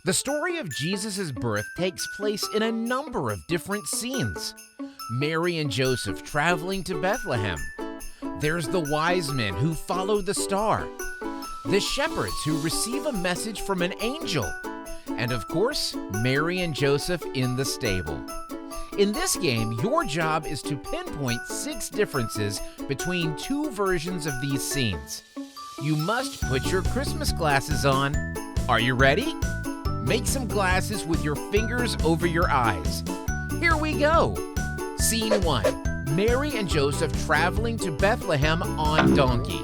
The story of Jesus' birth takes place in a number of different scenes. Mary and Joseph traveling to Bethlehem. There's the wise men who follow the star. The shepherds who receive a message from an angel. And of course, Mary and Joseph in the stable. In this game, your job is to pinpoint 6 differences between 2 versions of these scenes. You must put your Christmas glasses on. Are you ready? Make some glasses with your fingers over your eyes. Here we go. Scene 1. Mary and Joseph traveling to Bethlehem on donkey.